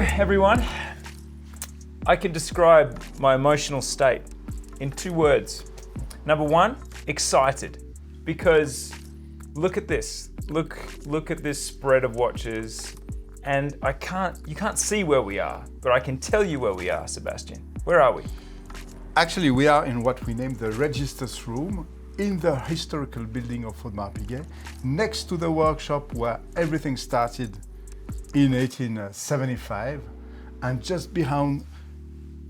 everyone. I can describe my emotional state in 2 words. Number 1, excited, because look at this. Look at this spread of watches, and you can't see where we are, but I can tell you where we are, Sebastian. Where are we? Actually, we are in what we name the registers room in the historical building of Audemars Piguet, next to the workshop where everything started in 1875, and just behind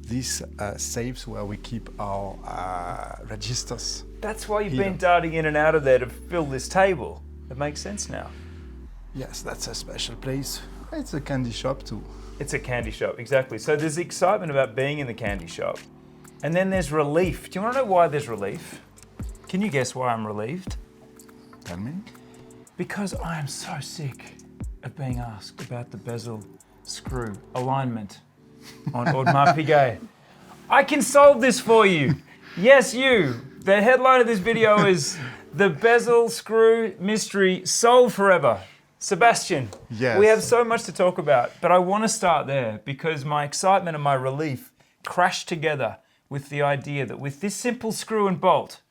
these safes where we keep our registers. That's why you've been darting in and out of there to fill this table. It makes sense now. Yes, that's a special place. It's a candy shop too. It's a candy shop, exactly. So there's excitement about being in the candy shop. And then there's relief. Do you want to know why there's relief? Can you guess why I'm relieved? Tell me. Because I am so sick of being asked about the bezel screw alignment on Audemars Piguet. I can solve this for you. Yes, you. The headline of this video is the bezel screw mystery solved forever. Sebastian, yes. We have so much to talk about, but I want to start there because my excitement and my relief crashed together with the idea that with this simple screw and bolt.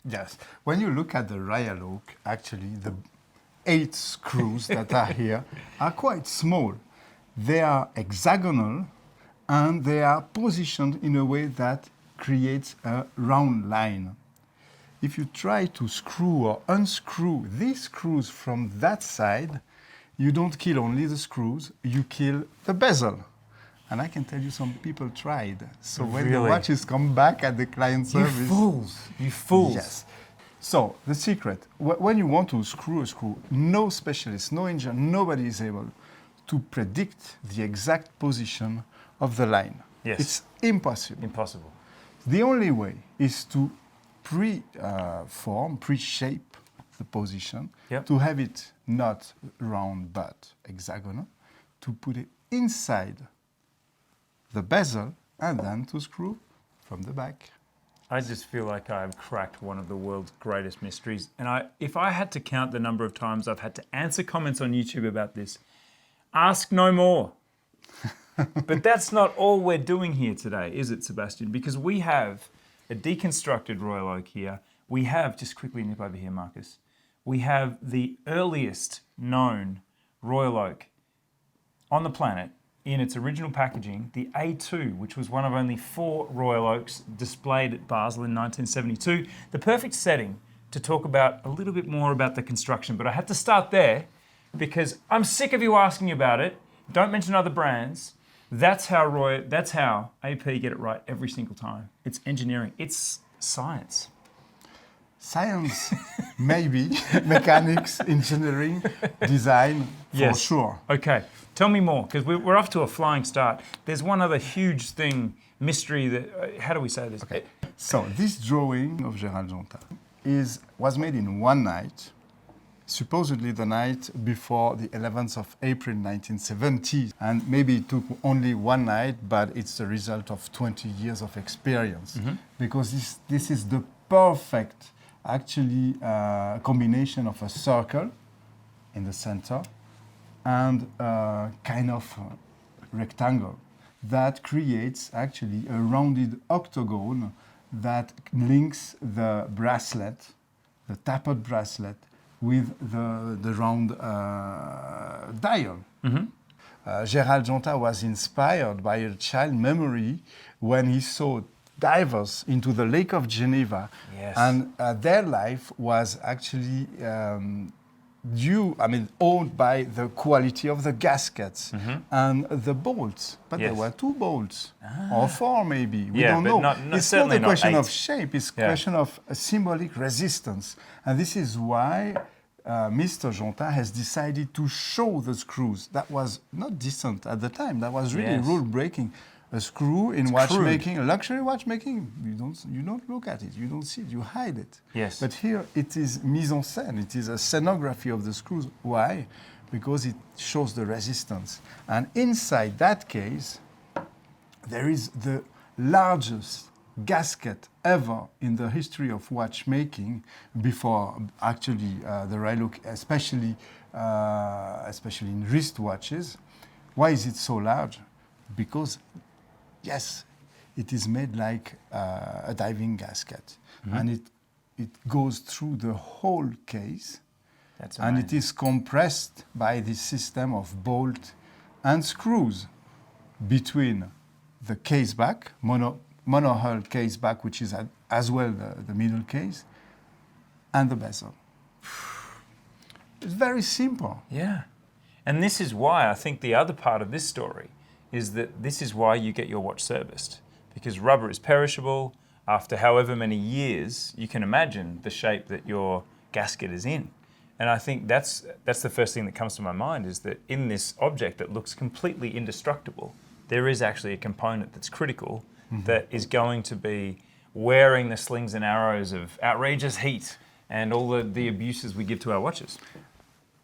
Yes, when you look at the Royal Oak, actually the 8 screws that are here are quite small. They are hexagonal and they are positioned in a way that creates a round line. If you try to screw or unscrew these screws from that side, you don't kill only the screws, you kill the bezel. And I can tell you some people tried. So when the watches come back at the client service... You fools. Yes. So the secret, when you want to screw a screw, no specialist, no engineer, nobody is able to predict the exact position of the line. Yes. It's impossible. Impossible. The only way is to pre-shape the position, to have it not round but hexagonal, to put it inside the bezel and then to screw from the back. I just feel like I've cracked one of the world's greatest mysteries. And if I had to count the number of times I've had to answer comments on YouTube about this, ask no more. But that's not all we're doing here today, is it, Sebastian? Because we have a deconstructed Royal Oak here. We have, just quickly nip over here, Marcus, we have the earliest known Royal Oak on the planet in its original packaging, the A2, which was one of only 4 Royal Oaks displayed at Basel in 1972. The perfect setting to talk about a little bit more about the construction, but I had to start there because I'm sick of you asking about it. Don't mention other brands. That's how AP get it right every single time. It's engineering. It's science. Science, maybe. Mechanics, engineering, design, for sure. Okay, tell me more, because we're off to a flying start. There's one other huge thing, mystery that, how do we say this? Okay. So this drawing of Gérald Jonta was made in one night, supposedly the night before the 11th of April 1970. And maybe it took only one night, but it's the result of 20 years of experience. Mm-hmm. Because this is the perfect, actually, combination of a circle in the center and a kind of rectangle that creates actually a rounded octagon that links the bracelet, the tapered bracelet, with the round dial. Mm-hmm. Gérald Jonta was inspired by a child memory when he saw divers into the Lake of Geneva, and their life was actually owned by the quality of the gaskets and the bolts. But there were 2 bolts, or 4 maybe, we don't know. It's not a question of shape, it's a question of a symbolic resistance. And this is why Mr. Jonta has decided to show the screws. That was not decent at the time, that was really rule-breaking. A screw in watchmaking, a luxury watchmaking, you don't look at it, you don't see it, you hide it. Yes. But here it is mise en scène, it is a scenography of the screws. Why? Because it shows the resistance. And inside that case, there is the largest gasket ever in the history of watchmaking before actually the Royal Oak, especially in wristwatches. Why is it so large? because, yes, it is made like a diving gasket, and it goes through the whole case. That's And amazing. it is compressed by this system of bolt and screws between the case back, monohull case back, which is as well the middle case, and the bezel. It's very simple. Yeah. And this is why I think the other part of this story is that this is why you get your watch serviced. Because rubber is perishable. After however many years, you can imagine the shape that your gasket is in. And I think that's the first thing that comes to my mind, is that in this object that looks completely indestructible, there is actually a component that's critical that is going to be wearing the slings and arrows of outrageous heat and all the abuses we give to our watches.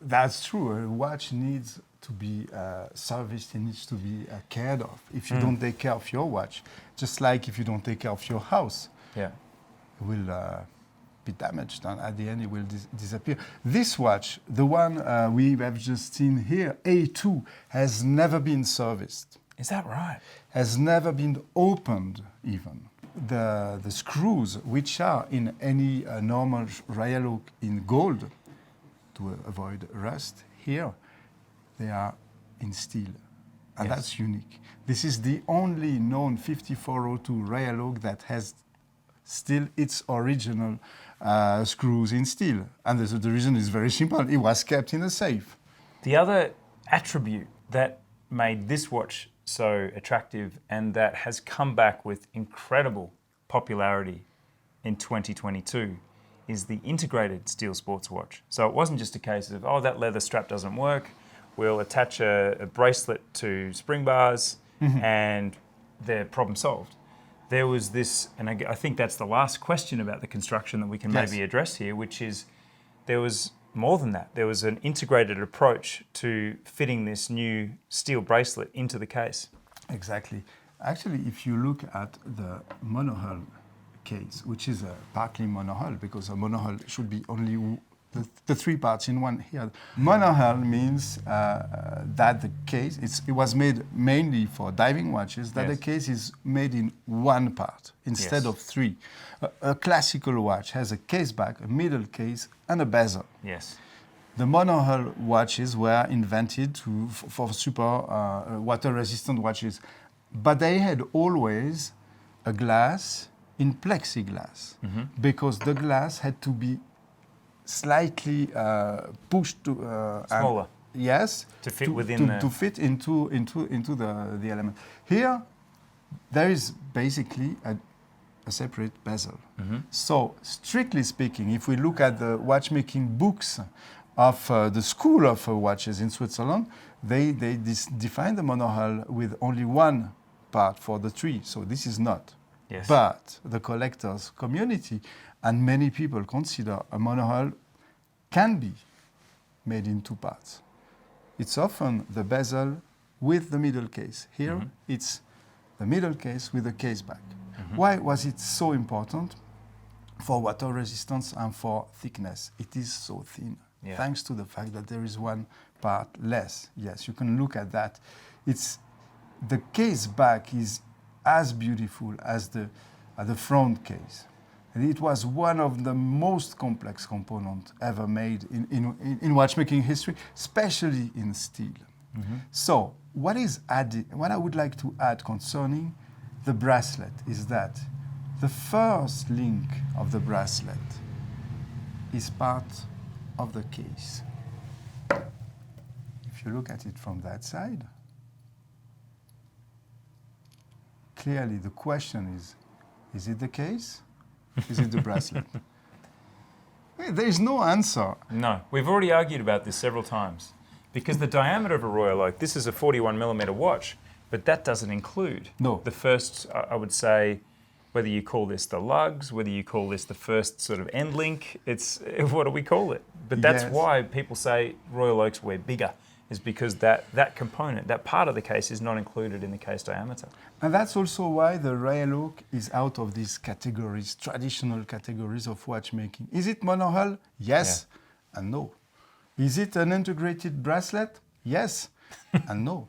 That's true. A watch needs to be serviced, it needs to be cared of. If you don't take care of your watch, just like if you don't take care of your house, Yeah. it will be damaged, and at the end it will disappear. This watch, the one we have just seen here, A2, has never been serviced, Is that right? has never been opened even. The screws, which are in any normal rail hook in gold to avoid rust, here they are in steel, and Yes. that's unique. This is the only known 5402 rail hook that has still its original screws in steel. And the reason is very simple. It was kept in a safe. The other attribute that made this watch so attractive and that has come back with incredible popularity in 2022 is the integrated steel sports watch. So it wasn't just a case of, oh, that leather strap doesn't work, we'll attach a bracelet to spring bars and the problem solved. There was this, and I think that's the last question about the construction that we can Yes. maybe address here, which is there was more than that. There was an integrated approach to fitting this new steel bracelet into the case. Exactly. Actually, if you look at the monohull case, which is partly monohull, because a monohull should be only the three parts in one here. Monohull means that the case, it was made mainly for diving watches, that Yes. the case is made in one part instead Yes. of three. A classical watch has a case back, a middle case, and a bezel. Yes. The monohull watches were invented for super water-resistant watches, but they had always a glass in plexiglass, because the glass had to be slightly pushed to Smaller. yes, To fit within to fit into the element. Here, there is basically a separate bezel. So, strictly speaking, if we look at the watchmaking books of the school of watches in Switzerland, they define the monohull with only one part for the three. So this is not. Yes. But the collectors community and many people consider a monohull can be made in two parts. It's often the bezel with the middle case. Here, it's the middle case with the case back. Why was it so important? For water resistance and for thickness. It is so thin, thanks to the fact that there is one part less. Yes, you can look at that. The case back is as beautiful as the front case. And it was one of the most complex components ever made in watchmaking history, especially in steel. So what I would like to add concerning the bracelet is that the first link of the bracelet is part of the case. If you look at it from that side, clearly the question is it the case? Is it the bracelet? There is no answer. No, we've already argued about this several times. Because the diameter of a Royal Oak, this is a 41 millimeter watch, but that doesn't include the first, I would say, whether you call this the lugs, whether you call this the first sort of end link, it's, what do we call it? But that's why people say Royal Oaks wear bigger, is because that component, that part of the case is not included in the case diameter. And that's also why the Royal Oak is out of these categories, traditional categories of watchmaking. Is it monohull? Yes and no. Is it an integrated bracelet? Yes and no.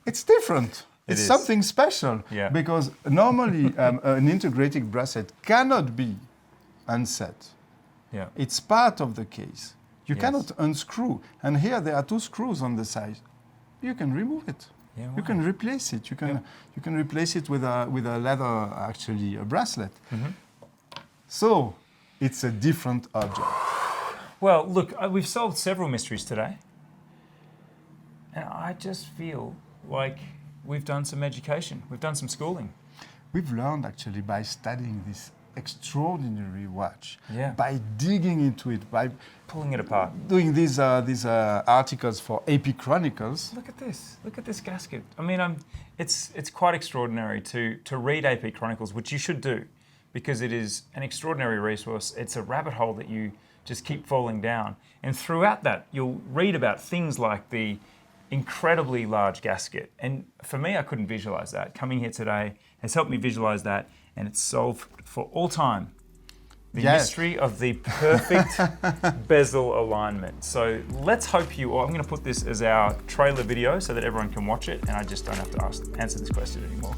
It's different. It's is. something special. Yeah. Because normally an integrated bracelet cannot be unset. Yeah. It's part of the case. You Yes. cannot unscrew. And here there are 2 screws on the side. You can remove it. Yeah, You right. can replace it. You can replace it with a leather, actually, a bracelet. Mm-hmm. So it's a different object. Well, look, we've solved several mysteries today. And I just feel like we've done some education. We've done some schooling. We've learned actually by studying this extraordinary watch, Yeah. by digging into it, by Pulling it apart. doing these articles for AP Chronicles. Look at this. Look at this gasket. I mean, it's quite extraordinary to read AP Chronicles, which you should do, because it is an extraordinary resource. It's a rabbit hole that you just keep falling down. And throughout that, you'll read about things like the incredibly large gasket. And for me, I couldn't visualize that. Coming here today has helped me visualize that, and it's solved for all time the Yes. mystery of the perfect bezel alignment. So let's hope you all, I'm going to put this as our trailer video so that everyone can watch it, and I just don't have to answer this question anymore.